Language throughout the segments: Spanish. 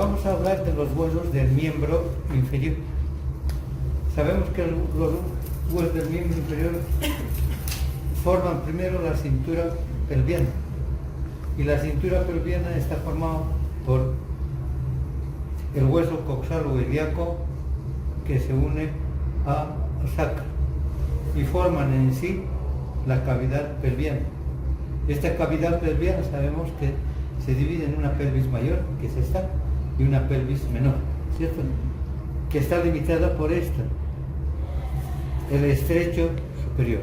Vamos a hablar de los huesos del miembro inferior. Sabemos que los huesos del miembro inferior forman primero la cintura pelviana, y la cintura pelviana está formada por el hueso coxal o ilíaco que se une a sacro y forman en sí la cavidad pelviana. Esta cavidad pelviana sabemos que se divide en una pelvis mayor, que es esta, y una pelvis menor, ¿cierto? Que está limitada por esta, el estrecho superior.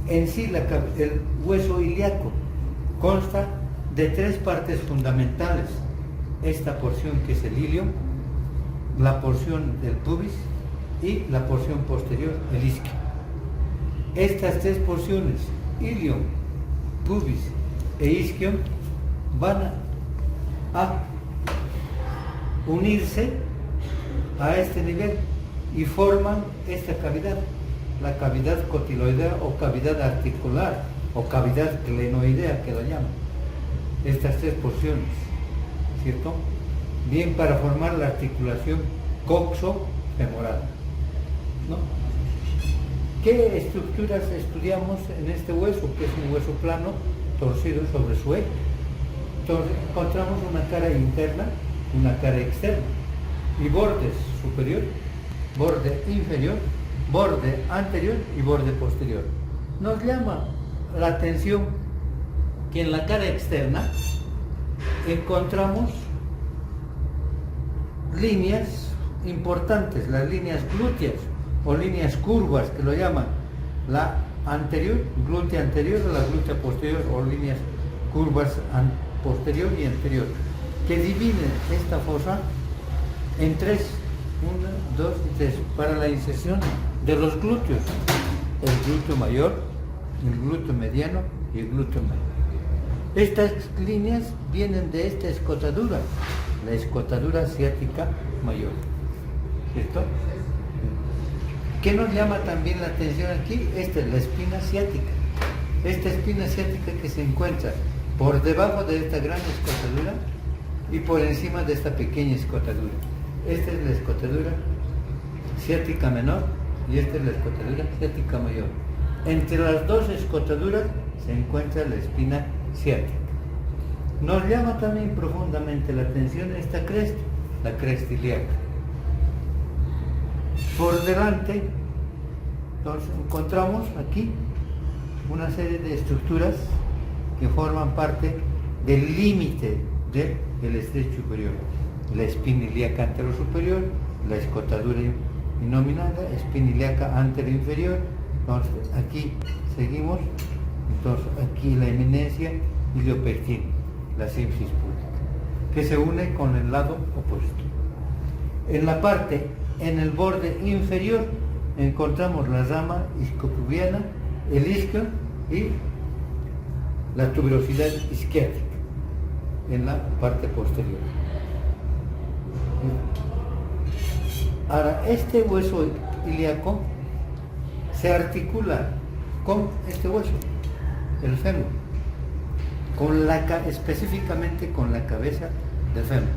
En sí, el hueso ilíaco consta de tres partes fundamentales: esta porción que es el ilio, la porción del pubis y la porción posterior, el isquio. Estas tres porciones, ilio, pubis e isquio, van a unirse a este nivel y forman esta cavidad, la cavidad cotiloidea o cavidad articular o cavidad glenoidea, que la llaman. Estas tres porciones, ¿cierto? Bien, para formar la articulación coxo-femoral, ¿no? ¿Qué estructuras estudiamos en este hueso, que es un hueso plano torcido sobre su eje? Entonces encontramos una cara interna, una cara externa, y bordes superior, borde inferior, borde anterior y borde posterior. Nos llama la atención que en la cara externa encontramos líneas importantes, las líneas glúteas o líneas curvas, que lo llaman la anterior, glútea anterior, o la glútea posterior, o líneas curvas posterior y anterior, que dividen esta fosa en tres, 1, 2 y 3, para la inserción de los glúteos: el glúteo mayor, el glúteo mediano y el glúteo mayor. Estas líneas vienen de esta escotadura, la escotadura ciática mayor, ¿cierto? ¿Qué nos llama también la atención aquí? Esta es la espina ciática. Esta espina ciática que se encuentra por debajo de esta gran escotadura y por encima de esta pequeña escotadura. Esta es la escotadura ciática menor y esta es la escotadura ciática mayor. Entre las dos escotaduras se encuentra la espina ciática. Nos llama también profundamente la atención esta cresta, la cresta ilíaca. Por delante, entonces, encontramos aquí una serie de estructuras que forman parte del límite del estrecho superior: la espina ilíaca anterosuperior, la escotadura innominada, espina ilíaca anteroinferior. Entonces aquí seguimos, entonces aquí la eminencia iliopertina, la sífisis pública, que se une con el lado opuesto. En la parte, en el borde inferior, encontramos la rama isquiopubiana, el isquio y la tuberosidad isquiática en la parte posterior. Ahora, este hueso ilíaco se articula con este hueso, el fémur, específicamente con la cabeza del fémur.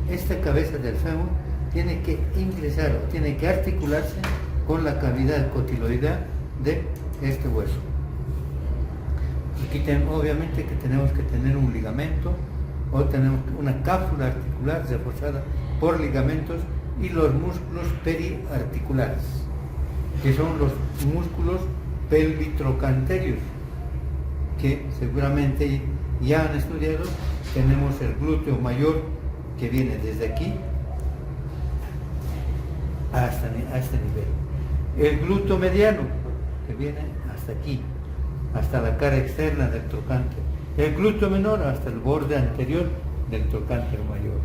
Esta cabeza del fémur tiene que ingresar o tiene que articularse con la cavidad cotiloidea de este hueso. Aquí obviamente que tenemos que tener un ligamento, o tenemos una cápsula articular reforzada por ligamentos y los músculos periarticulares, que son los músculos pelvitrocanterios, que seguramente ya han estudiado. Tenemos el glúteo mayor, que viene desde aquí hasta este nivel, el glúteo mediano, que viene hasta aquí, hasta la cara externa del trocánter, el glúteo menor hasta el borde anterior del trocánter mayor,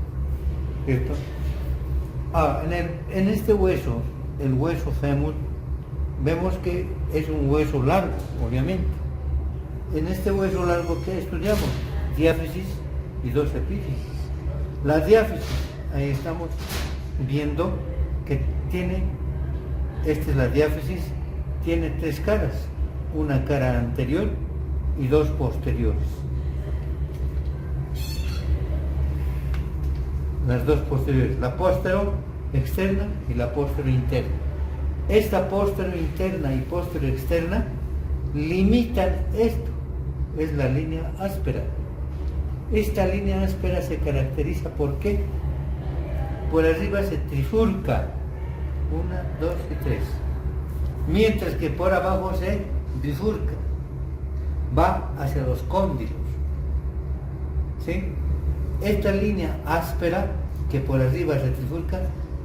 ¿cierto? En este hueso, el hueso fémur, vemos que es un hueso largo, obviamente. En este hueso largo, ¿qué estudiamos? Diáfisis y dos epífisis. La diáfisis, ahí estamos viendo que esta es la diáfisis, tiene tres caras: una cara anterior y dos posteriores. las dos posteriores, la póstero externa y la póstero interna. Esta póstero interna y póstero externa limitan esto, es la línea áspera. Esta línea áspera se caracteriza ¿por qué? Por arriba se trifurca, 1, 2 y 3, mientras que por abajo se bifurca, va hacia los cóndilos, ¿sí? Esta línea áspera que por arriba se trifurca,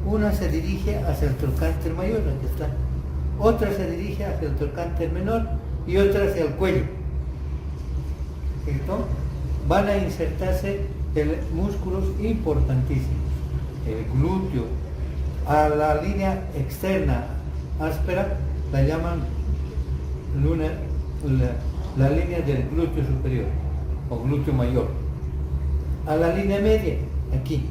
una se dirige hacia el trocánter mayor, aquí está, otra se dirige hacia el trocánter menor y otra hacia el cuello. ¿Cierto? Van a insertarse músculos importantísimos, el glúteo. A la línea externa áspera la llaman la línea del glúteo superior o glúteo mayor. A la línea media, aquí,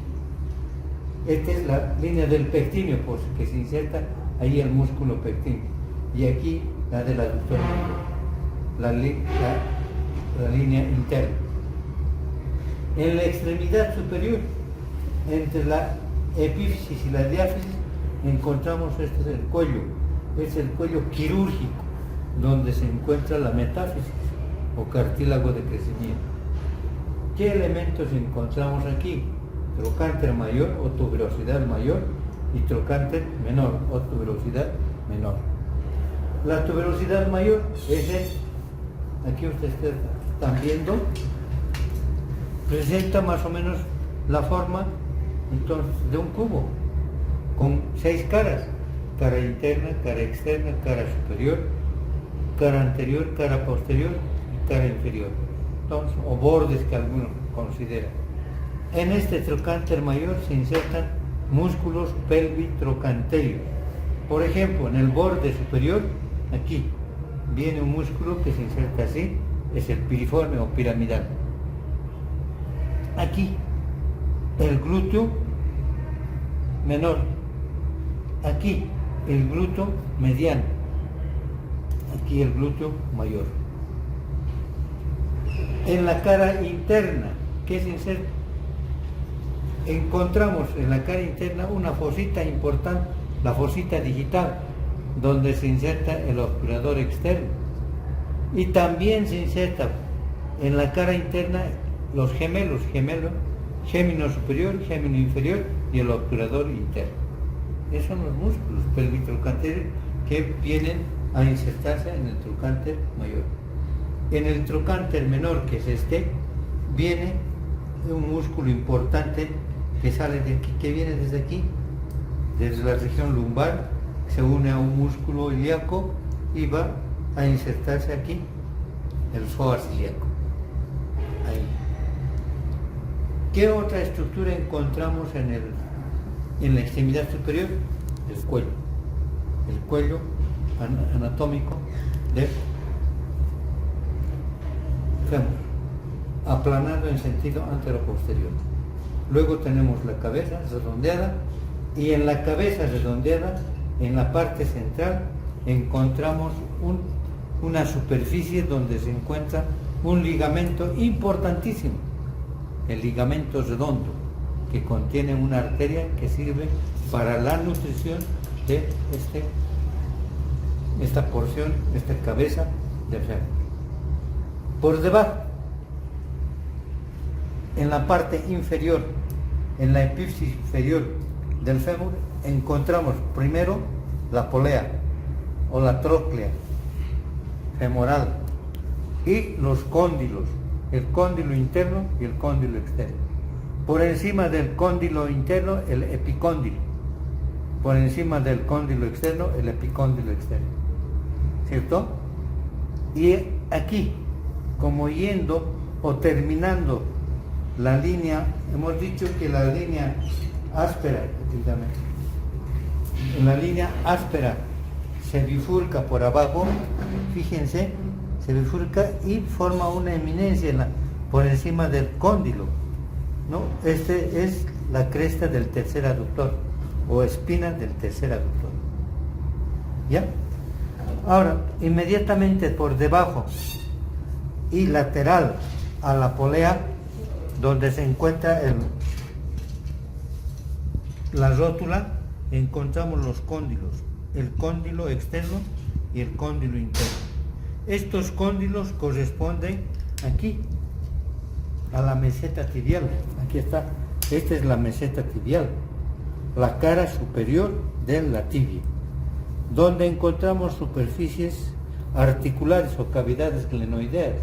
esta es la línea del pectíneo, porque se inserta ahí el músculo pectíneo, y aquí la del aductor mayor, la línea interna. En la extremidad superior, entre la epífisis y la diáfisis, encontramos este es el cuello, es el cuello quirúrgico, donde se encuentra la metáfisis o cartílago de crecimiento. ¿Qué elementos encontramos aquí? Trocánter mayor o tuberosidad mayor y trocánter menor o tuberosidad menor. La tuberosidad mayor es aquí ustedes están viendo, presenta más o menos la forma entonces de un cubo con 6 caras: cara interna, cara externa, cara superior, cara anterior, cara posterior y cara inferior, entonces, o bordes que algunos consideran. En este trocánter mayor se insertan músculos pelvitrocanterios. Por ejemplo, en el borde superior, aquí viene un músculo que se inserta así, es el piriforme o piramidal. Aquí el glúteo menor, aquí el glúteo mediano, aquí el glúteo mayor. En la cara interna, ¿qué se inserta? Encontramos en la cara interna una fosita importante, la fosita digital, donde se inserta el obturador externo, y también se inserta en la cara interna los gemelos, gémino superior, gémino inferior y el obturador interno. Esos son los músculos pelvitrocanterios que vienen a insertarse en el trocánter mayor. En el trocánter menor, que es este, viene un músculo importante que sale de aquí, que viene desde aquí, desde la región lumbar, se une a un músculo ilíaco y va a insertarse aquí, el psoas ilíaco. Ahí. ¿Qué otra estructura encontramos en la extremidad superior? El cuello anatómico del fémur, aplanado en sentido antero-posterior. Luego tenemos la cabeza redondeada, y en la cabeza redondeada, en la parte central, encontramos una superficie donde se encuentra un ligamento importantísimo, el ligamento redondo, que contiene una arteria que sirve para la nutrición de esta porción, esta cabeza del fémur. Por debajo, en la parte inferior, en la epífisis inferior del fémur, encontramos primero la polea o la tróclea femoral y los cóndilos, el cóndilo interno y el cóndilo externo. Por encima del cóndilo interno, el epicóndilo. Por encima del cóndilo externo, el epicóndilo externo. ¿Cierto? Y aquí, como yendo o terminando la línea, hemos dicho que la línea áspera, en la línea áspera se bifurca por abajo, fíjense, se bifurca y forma una eminencia por encima del cóndilo, ¿no? Este es la cresta del tercer aductor o espina del tercer aductor. ¿Ya? Ahora, inmediatamente por debajo y lateral a la polea, donde se encuentra la rótula encontramos los cóndilos, el cóndilo externo y el cóndilo interno. Estos cóndilos corresponden aquí a la meseta tibial. Aquí está, esta es la meseta tibial, la cara superior de la tibia, donde encontramos superficies articulares o cavidades glenoideas,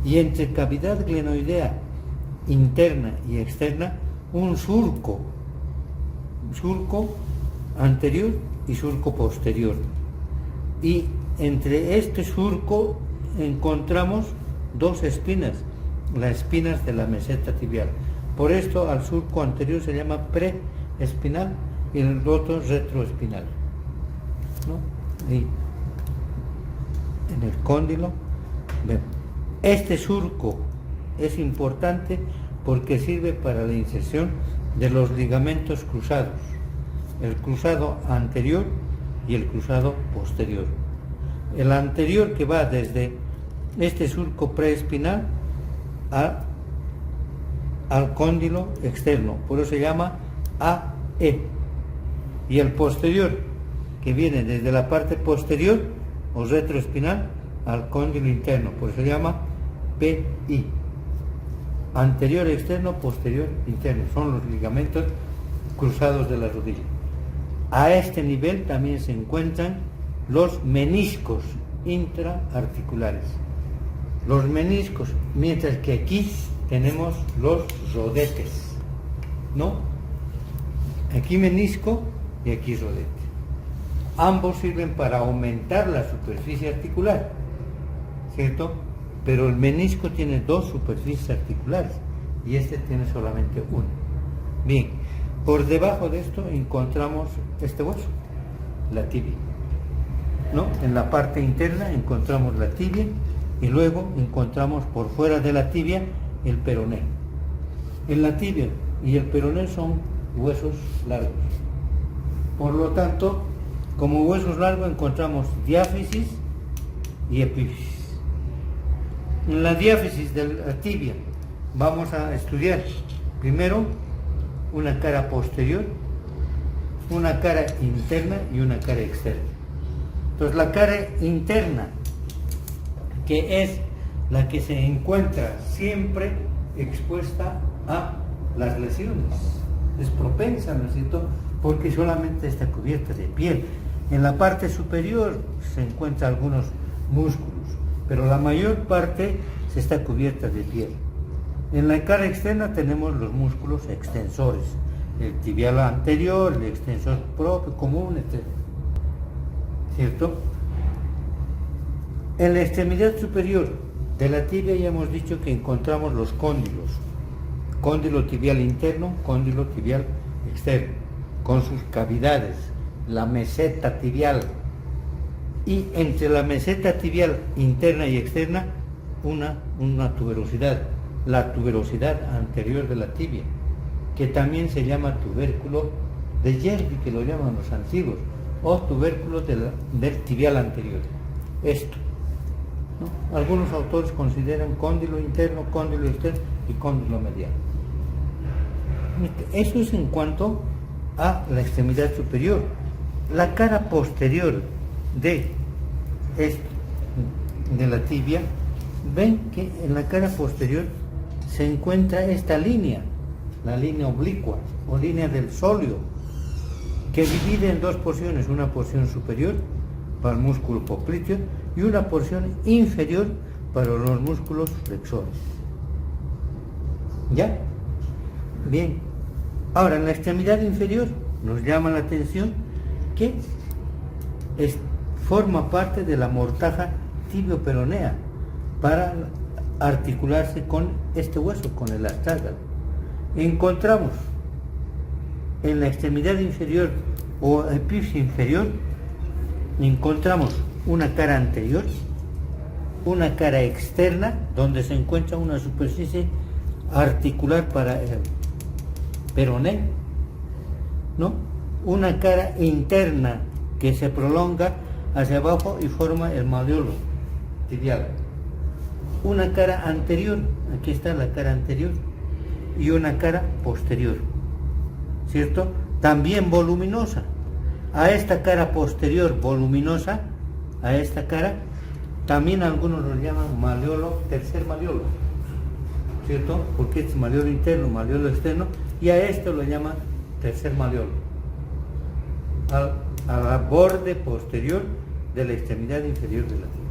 y entre cavidad glenoidea interna y externa un surco anterior y surco posterior, y entre este surco encontramos dos espinas, las espinas de la meseta tibial. Por esto al surco anterior se llama preespinal y el otro retroespinal, ¿no? Y en el cóndilo vemos. Este surco es importante porque sirve para la inserción de los ligamentos cruzados, el cruzado anterior y el cruzado posterior. El anterior, que va desde este surco preespinal al cóndilo externo, por eso se llama AE, y el posterior, que viene desde la parte posterior o retroespinal al cóndilo interno, por eso se llama PI. Anterior externo, posterior interno, son los ligamentos cruzados de la rodilla. A este nivel también se encuentran los meniscos intraarticulares. Los meniscos, mientras que aquí tenemos los rodetes, ¿no? Aquí menisco y aquí rodete. Ambos sirven para aumentar la superficie articular, ¿cierto? Pero el menisco tiene dos superficies articulares y este tiene solamente una. Bien, por debajo de esto encontramos este hueso, la tibia, ¿no? En la parte interna encontramos la tibia y luego encontramos por fuera de la tibia el peroné. En la tibia y el peroné son huesos largos. Por lo tanto, como huesos largos encontramos diáfisis y epífisis. En la diáfisis de la tibia vamos a estudiar primero una cara posterior, una cara interna y una cara externa. Entonces la cara interna, que es la que se encuentra siempre expuesta a las lesiones, es propensa, ¿no es cierto?, porque solamente está cubierta de piel. En la parte superior se encuentran algunos músculos, pero la mayor parte se está cubierta de piel. En la cara externa tenemos los músculos extensores, el tibial anterior, el extensor propio, común, etc. ¿Cierto? En la extremidad superior de la tibia ya hemos dicho que encontramos los cóndilos, cóndilo tibial interno, cóndilo tibial externo, con sus cavidades, la meseta tibial, y entre la meseta tibial interna y externa una tuberosidad, la tuberosidad anterior de la tibia, que también se llama tubérculo de Yerby, que lo llaman los antiguos, o tubérculo del tibial anterior. Esto, ¿no? Algunos autores consideran cóndilo interno, cóndilo externo y cóndilo medial. Eso es en cuanto a la extremidad superior. La cara posterior de la tibia, ven que en la cara posterior se encuentra esta línea, la línea oblicua o línea del sóleo, que divide en dos porciones, una porción superior para el músculo popliteo y una porción inferior para los músculos flexores. ¿Ya? Bien. Ahora, en la extremidad inferior nos llama la atención que forma parte de la mortaja tibio-peronea para articularse con este hueso, con el astrágalo. Encontramos en la extremidad inferior o epífisis inferior, encontramos una cara anterior, una cara externa donde se encuentra una superficie articular para el peroné, ¿no? Una cara interna que se prolonga hacia abajo y forma el malleolo tibial. Una cara anterior, aquí está la cara anterior, y una cara posterior, ¿cierto? también voluminosa. A esta cara posterior voluminosa, a esta cara, también algunos lo llaman maleolo, tercer maleolo, ¿cierto? Porque este es maleolo interno, maleolo externo, y a esto lo llaman tercer maleolo. A la borde posterior de la extremidad inferior de la tibia.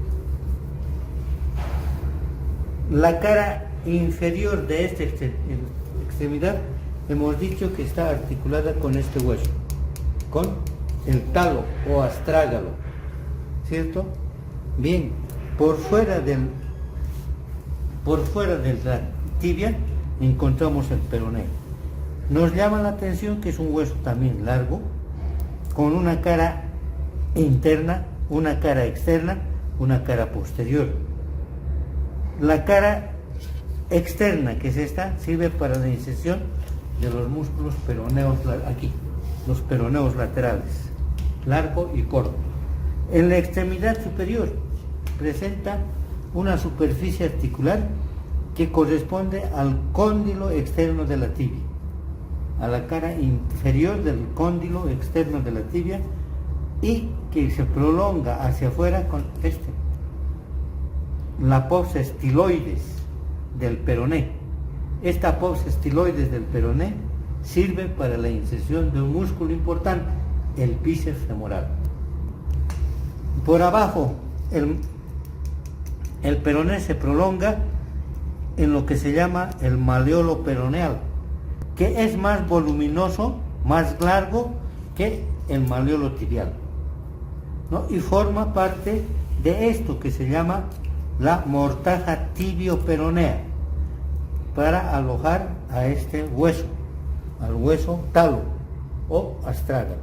La cara inferior de esta extremidad hemos dicho que está articulada con este hueso, con el talo o astrágalo, ¿cierto? Bien, por fuera de la tibia encontramos el peroneo. Nos llama la atención que es un hueso también largo, con una cara interna, una cara externa, una cara posterior. La cara externa, que es esta, sirve para la inserción de los músculos peroneos, aquí, los peroneos laterales, largo y corto. En la extremidad superior presenta una superficie articular que corresponde al cóndilo externo de la tibia, a la cara inferior del cóndilo externo de la tibia, y que se prolonga hacia afuera con la apófisis estiloides del peroné. Esta apófisis estiloides del peroné sirve para la inserción de un músculo importante, el bíceps femoral. Por abajo, el peroné se prolonga en lo que se llama el maleolo peroneal, que es más voluminoso, más largo que el maleolo tibial, ¿no? Y forma parte de esto que se llama la mortaja tibio-peronea, para alojar a este hueso, al hueso talo o astrágalo.